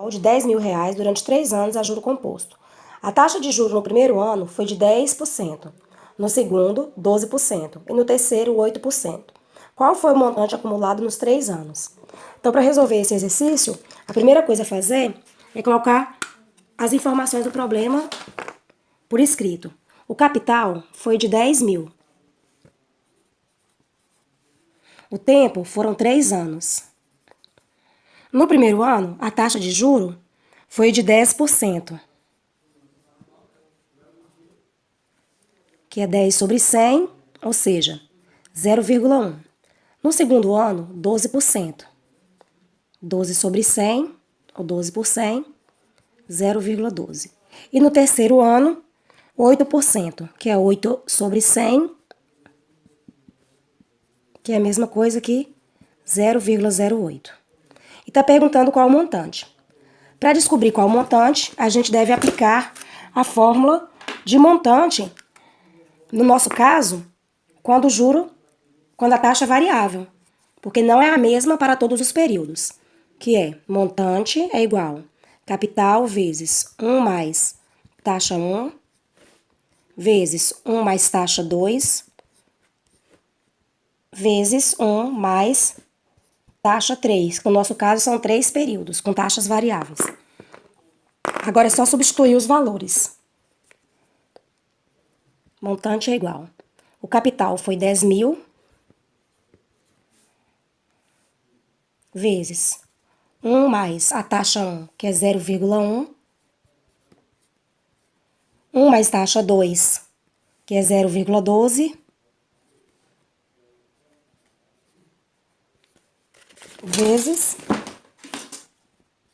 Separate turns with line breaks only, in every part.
de R$ 10.000 durante 3 anos a juro composto. A taxa de juros no primeiro ano foi de 10%, no segundo, 12% e no terceiro, 8%. Qual foi o montante acumulado nos 3 anos? Então, para resolver esse exercício, a primeira coisa a fazer é colocar as informações do problema por escrito. O capital foi de 10 mil. O tempo foram 3 anos. No primeiro ano, a taxa de juro foi de 10%, que é 10 sobre 100, ou seja, 0,1. No segundo ano, 12%. 12 sobre 100, ou 12 por 100, 0,12. E no terceiro ano, 8%, que é 8 sobre 100, que é a mesma coisa que 0,08. E está perguntando qual o montante. Para descobrir qual o montante, a gente deve aplicar a fórmula de montante, no nosso caso, quando a taxa é variável, porque não é a mesma para todos os períodos, que é montante é igual capital vezes 1 mais taxa 1, vezes 1 mais taxa 2, vezes 1 mais taxa 3, que no nosso caso são 3 períodos, com taxas variáveis. Agora é só substituir os valores. Montante é igual. O capital foi 10 mil, vezes 1 mais a taxa 1, que é 0,1, 1 mais taxa 2, que é 0,12, vezes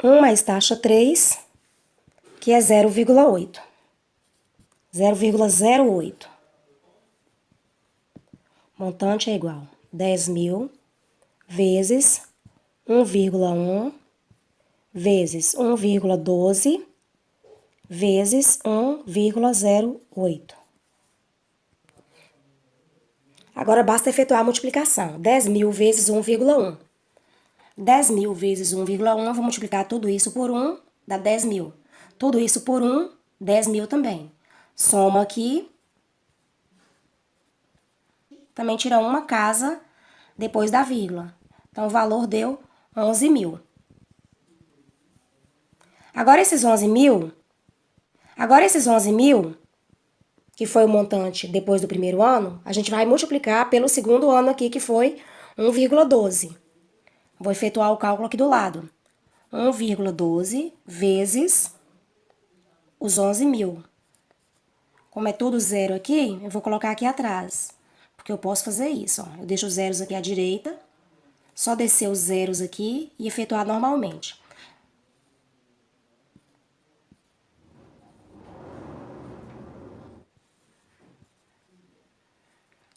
1 mais taxa 3, que é 0,8. 0,08. Montante é igual 10 mil vezes 1,1 vezes 1,12 vezes 1,08. Agora basta efetuar a multiplicação. 10 mil vezes 1,1. 10 mil vezes 1,1, eu vou multiplicar tudo isso por 1, dá 10 mil. Tudo isso por 1, 10 mil também. Soma aqui. Também tira uma casa depois da vírgula. Então, o valor deu 11 mil. Agora, esses 11 mil, que foi o montante depois do primeiro ano, a gente vai multiplicar pelo segundo ano aqui, que foi 1,12. Vou efetuar o cálculo aqui do lado. 1,12 vezes os 11 mil. Como é tudo zero aqui, eu vou colocar aqui atrás. Porque eu posso fazer isso, ó. Eu deixo os zeros aqui à direita, só descer os zeros aqui e efetuar normalmente.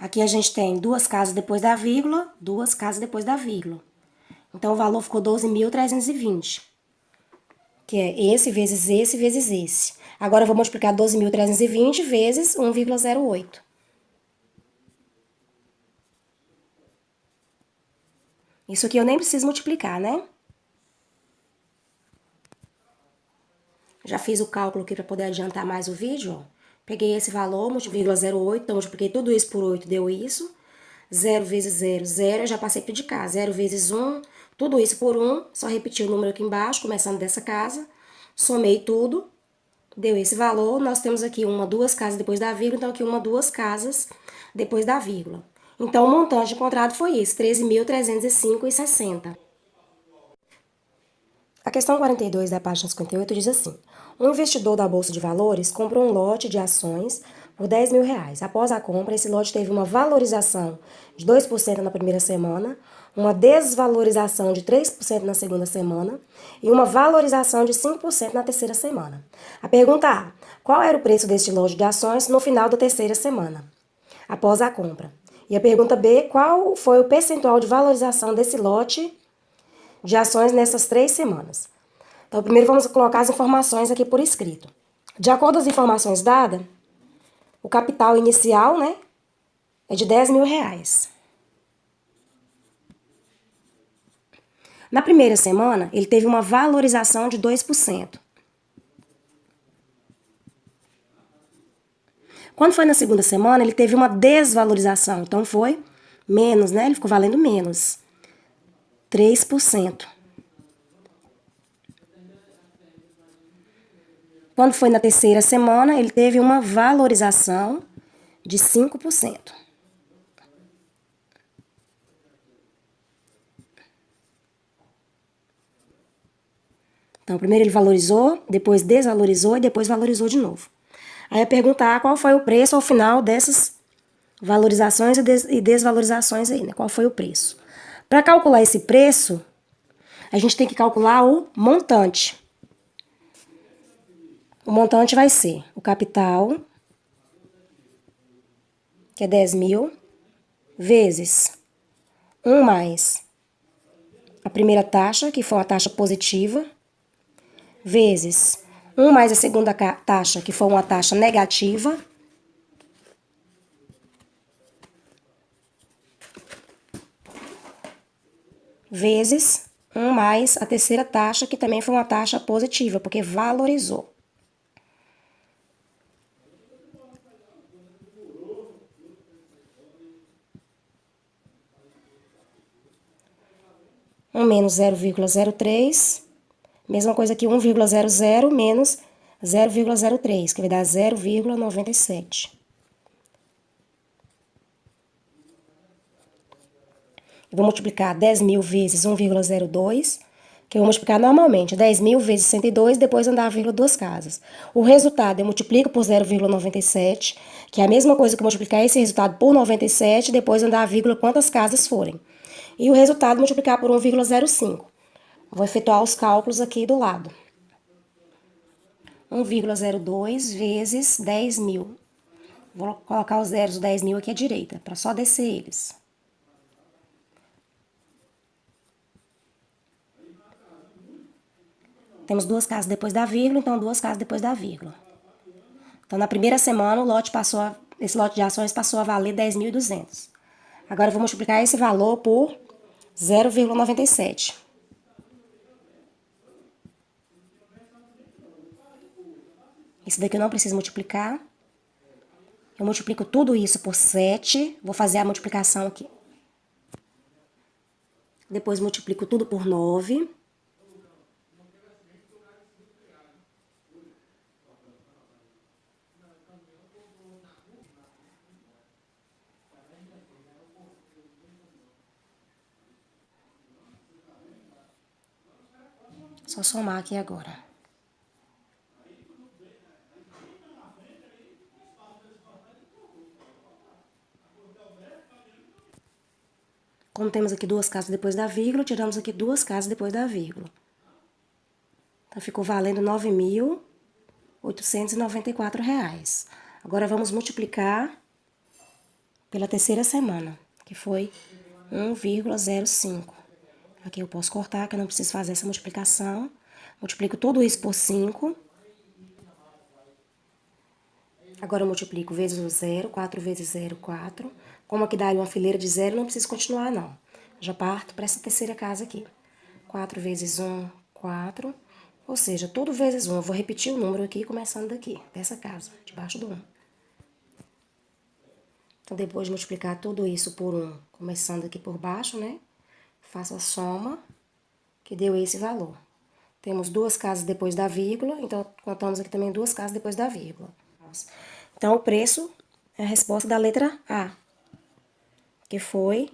Aqui a gente tem duas casas depois da vírgula, duas casas depois da vírgula. Então, o valor ficou 12.320, que é esse vezes esse vezes esse. Agora, eu vou multiplicar 12.320 vezes 1,08. Isso aqui eu nem preciso multiplicar, né? Já fiz o cálculo aqui para poder adiantar mais o vídeo, ó. Peguei esse valor, 0,08, então multipliquei tudo isso por 8, deu isso. 0 vezes 0, 0, eu já passei para de cá. 0 vezes 1, tudo isso por 1, só repeti o número aqui embaixo, começando dessa casa. Somei tudo, deu esse valor. Nós temos aqui uma, duas casas depois da vírgula, então aqui uma, duas casas depois da vírgula. Então, o montante encontrado foi esse, 13.305,60. A questão 42 da página 58 diz assim: um investidor da Bolsa de Valores comprou um lote de ações por R$ 10.000. Após a compra, esse lote teve uma valorização de 2% na primeira semana, uma desvalorização de 3% na segunda semana e uma valorização de 5% na terceira semana. A pergunta A: qual era o preço deste lote de ações no final da terceira semana, após a compra? E a pergunta B: qual foi o percentual de valorização desse lote de ações nessas 3 semanas? Então, primeiro vamos colocar as informações aqui por escrito. De acordo com as informações dadas, o capital inicial, né, é de R$ 10.000. Na primeira semana, ele teve uma valorização de 2%. Quando foi na segunda semana, ele teve uma desvalorização. Então, foi menos, né? Ele ficou valendo menos. 3%. Quando foi na terceira semana, ele teve uma valorização de 5%. Então, primeiro ele valorizou, depois desvalorizou e depois valorizou de novo. Aí a pergunta A, qual foi o preço ao final dessas valorizações e desvalorizações aí, né? Qual foi o preço? Para calcular esse preço, a gente tem que calcular o montante. O montante vai ser o capital, que é 10 mil, vezes 1 mais a primeira taxa, que foi uma taxa positiva, vezes 1 mais a segunda taxa, que foi uma taxa negativa, vezes 1 mais a terceira taxa, que também foi uma taxa positiva, porque valorizou. Menos 0,03, mesma coisa que 1,00 menos 0,03, que vai dar 0,97. Eu vou multiplicar 10 mil vezes 1,02, que eu vou multiplicar normalmente, 10 mil vezes 102, depois andar a vírgula duas casas. O resultado eu multiplico por 0,97, que é a mesma coisa que multiplicar esse resultado por 97, depois andar a vírgula quantas casas forem. E o resultado multiplicar por 1,05. Vou efetuar os cálculos aqui do lado. 1,02 vezes 10 mil. Vou colocar os zeros do 10 mil aqui à direita, para só descer eles. Temos duas casas depois da vírgula, então duas casas depois da vírgula. Então, na primeira semana, esse lote de ações passou a valer 10.200. Agora, eu vou multiplicar esse valor por 0,97. Isso daqui eu não preciso multiplicar. Eu multiplico tudo isso por 7. Vou fazer a multiplicação aqui. Depois multiplico tudo por 9. Só somar aqui agora. Como temos aqui duas casas depois da vírgula, tiramos aqui duas casas depois da vírgula. Então, ficou valendo R$ 9.894. Agora, vamos multiplicar pela terceira semana, que foi 1,05. Aqui eu posso cortar, que eu não preciso fazer essa multiplicação. Multiplico tudo isso por 5. Agora eu multiplico vezes o 0, 4 vezes 0, 4. Como aqui daria uma fileira de 0, não preciso continuar, não. Já parto para essa terceira casa aqui. 4 vezes 1, 4. Ou seja, tudo vezes 1. Eu vou repetir o número aqui, começando daqui, dessa casa, debaixo do 1. Então, depois de multiplicar tudo isso por 1, começando aqui por baixo, né? Faço a soma, que deu esse valor. Temos duas casas depois da vírgula, então contamos aqui também duas casas depois da vírgula. Então, o preço é a resposta da letra A, que foi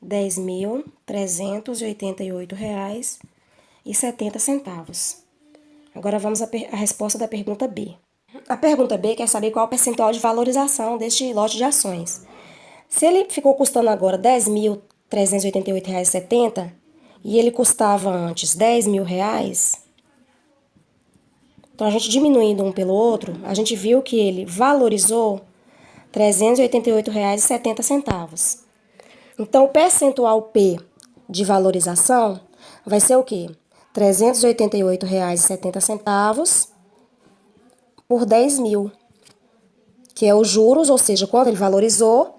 R$ 10.388,70. Agora vamos à resposta da pergunta B. A pergunta B quer saber qual é o percentual de valorização deste lote de ações. Se ele ficou custando agora R$ 10.388,70 e ele custava antes R$ 10.000, então a gente diminuindo um pelo outro, a gente viu que ele valorizou R$ 388,70. Então, o percentual P de valorização vai ser o quê? R$ 388,70 por 10 mil, que é os juros, ou seja, quanto ele valorizou,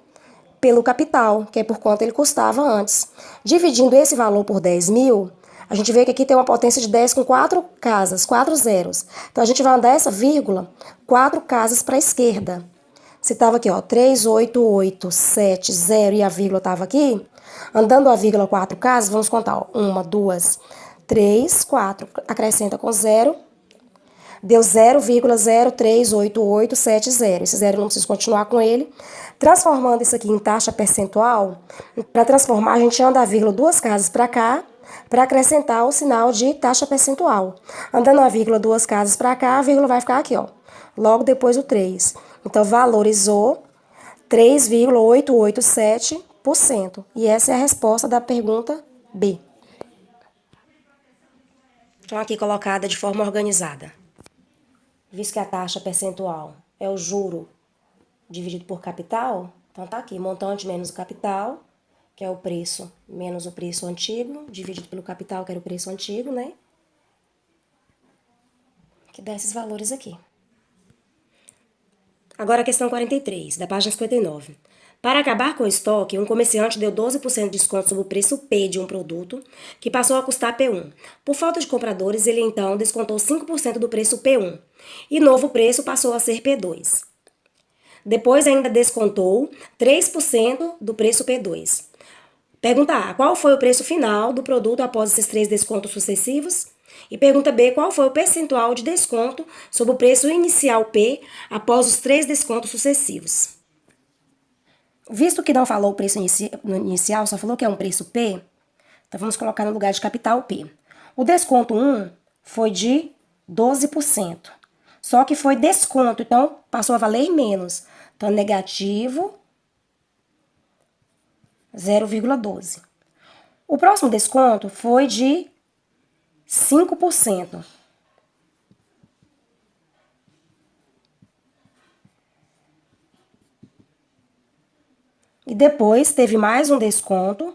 pelo capital, que é por quanto ele custava antes. Dividindo esse valor por 10 mil, a gente vê que aqui tem uma potência de 10 com 4 casas, 4 zeros. Então, a gente vai andar essa vírgula 4 casas para a esquerda. Se estava aqui, ó, 3887, e a vírgula estava aqui, andando a vírgula 4 casas, vamos contar, ó, 1, 2, 3, 4. Acrescenta com 0, deu 0,03887. Esse zero eu não preciso continuar com ele. Transformando isso aqui em taxa percentual, para transformar, a gente anda a vírgula 2 casas para cá, para acrescentar o sinal de taxa percentual. Andando a vírgula 2 casas para cá, a vírgula vai ficar aqui, ó, logo depois do 3. Então, valorizou 3,887%. E essa é a resposta da pergunta B. Então, aqui colocada de forma organizada. Visto que a taxa percentual é o juro dividido por capital, então tá aqui, montante menos o capital, que é o preço, menos o preço antigo, dividido pelo capital, que era o preço antigo, né? Que dá esses valores aqui. Agora a questão 43, da página 59. Para acabar com o estoque, um comerciante deu 12% de desconto sobre o preço P de um produto, que passou a custar P1. Por falta de compradores, ele então descontou 5% do preço P1, e novo preço passou a ser P2. Depois ainda descontou 3% do preço P2. Pergunta A, qual foi o preço final do produto após esses 3 descontos sucessivos? E pergunta B, qual foi o percentual de desconto sobre o preço inicial P após os 3 descontos sucessivos? Visto que não falou o preço inicial, só falou que é um preço P, então vamos colocar no lugar de capital P. O desconto 1 foi de 12%. Só que foi desconto, então passou a valer menos. Então, negativo 0,12. O próximo desconto foi de 5%. E depois teve mais um desconto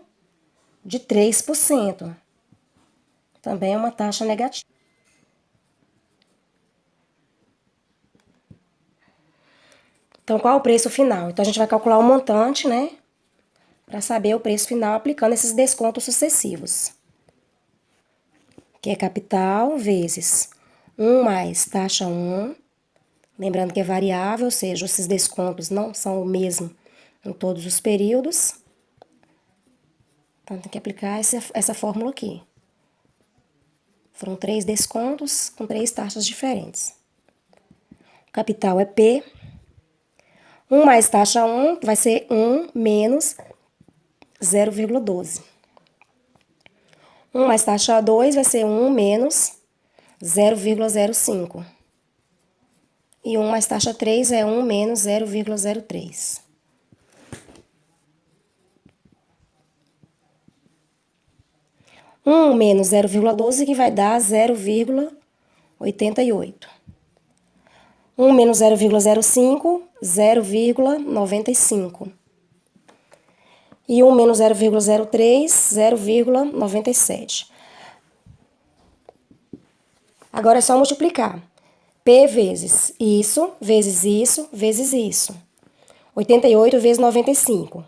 de 3%. Também é uma taxa negativa. Então, qual é o preço final? Então, a gente vai calcular o montante, né? Para saber o preço final aplicando esses descontos sucessivos. Que é capital vezes 1 mais taxa 1. Lembrando que é variável, ou seja, esses descontos não são o mesmo em todos os períodos. Então, tem que aplicar essa fórmula aqui. Foram 3 descontos com 3 taxas diferentes. O capital é P. 1 mais taxa 1 vai ser 1 menos 0,12. 1 mais taxa 2 vai ser 1 menos 0,05. E 1 mais taxa 3 é 1 menos 0,03. Menos 0,12 que vai dar 0,88. 1 menos 0,05, 0,95. E 1 menos 0,03, 0,97. Agora é só multiplicar. P vezes isso, vezes isso, vezes isso. 88 vezes 95.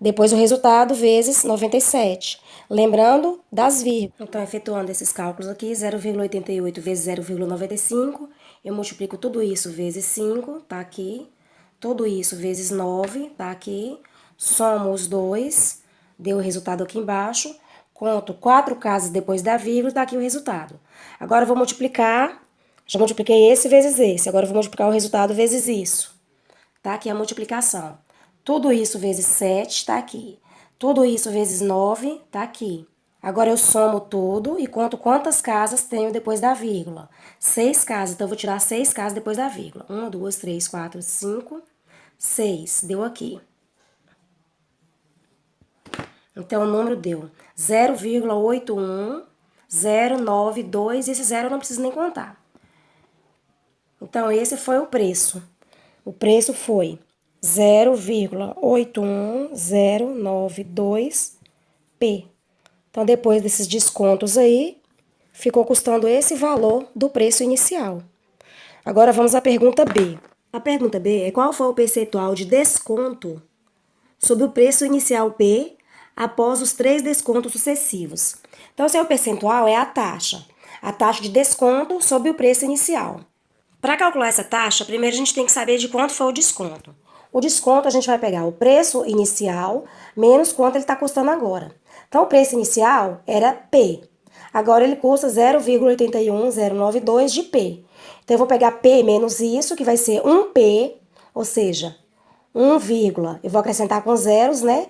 Depois o resultado vezes 97. Lembrando das vírgulas. Então, efetuando esses cálculos aqui, 0,88 vezes 0,95, eu multiplico tudo isso vezes 5, tá aqui. Tudo isso vezes 9, tá aqui. Somo os dois, deu o resultado aqui embaixo. Conto 4 casas depois da vírgula, tá aqui o resultado. Agora eu vou multiplicar, já multipliquei esse vezes esse, agora eu vou multiplicar o resultado vezes isso. Tá aqui a multiplicação. Tudo isso vezes 7, tá aqui. Tudo isso vezes 9, tá aqui. Agora eu somo tudo e conto quantas casas tenho depois da vírgula. 6 casas, então eu vou tirar 6 casas depois da vírgula. 1, 2, 3, 4, 5, 6. Deu aqui. Então, o número deu 0,81092, esse zero eu não preciso nem contar. Então, esse foi o preço. O preço foi 0,81092P. Então, depois desses descontos aí, ficou custando esse valor do preço inicial. Agora, vamos à pergunta B. A pergunta B é qual foi o percentual de desconto sobre o preço inicial P após os 3 descontos sucessivos. Então, esse é o percentual, é a taxa de desconto sobre o preço inicial. Para calcular essa taxa, primeiro a gente tem que saber de quanto foi o desconto. O desconto a gente vai pegar o preço inicial menos quanto ele está custando agora. Então, o preço inicial era P. Agora ele custa 0,81092 de P. Então, eu vou pegar P menos isso, que vai ser 1P, ou seja, 1, eu vou acrescentar com zeros, né?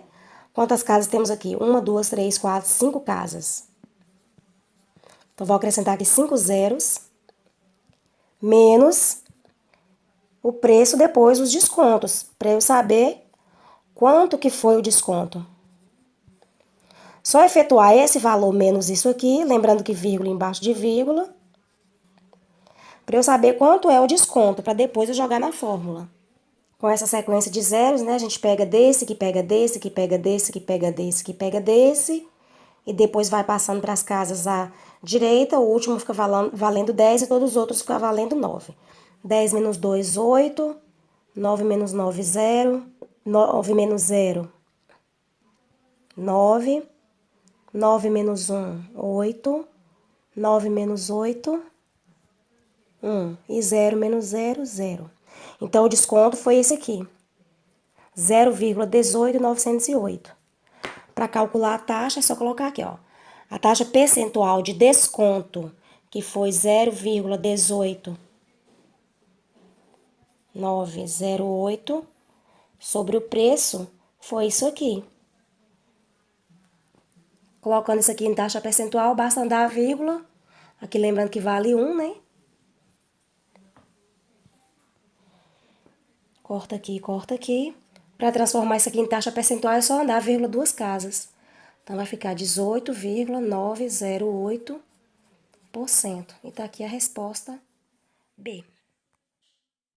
Quantas casas temos aqui? 1, 2, 3, 4, 5 casas. Então, vou acrescentar aqui 5 zeros, menos o preço depois os descontos, para eu saber quanto que foi o desconto. Só efetuar esse valor menos isso aqui, lembrando que vírgula embaixo de vírgula, para eu saber quanto é o desconto, para depois eu jogar na fórmula. Com essa sequência de zeros, né, a gente pega desse, que pega desse, que pega desse, que pega desse, que pega desse, e depois vai passando para as casas à direita, o último fica valendo 10 e todos os outros ficam valendo 9. 10 menos 2, 8. 9 menos 9, 0. 9 menos 0, 9. 9 menos 1, 8. 9 menos 8, 1. E 0 menos 0, 0. Então, o desconto foi esse aqui. 0,18908. Para calcular a taxa, é só colocar aqui, ó. A taxa percentual de desconto, que foi 0,18908, sobre o preço, foi isso aqui. Colocando isso aqui em taxa percentual, basta andar a vírgula. Aqui lembrando que vale 1, né? Corta aqui, corta aqui. Para transformar isso aqui em taxa percentual, é só andar a vírgula 2 casas. Então, vai ficar 18,908%. E tá aqui a resposta B.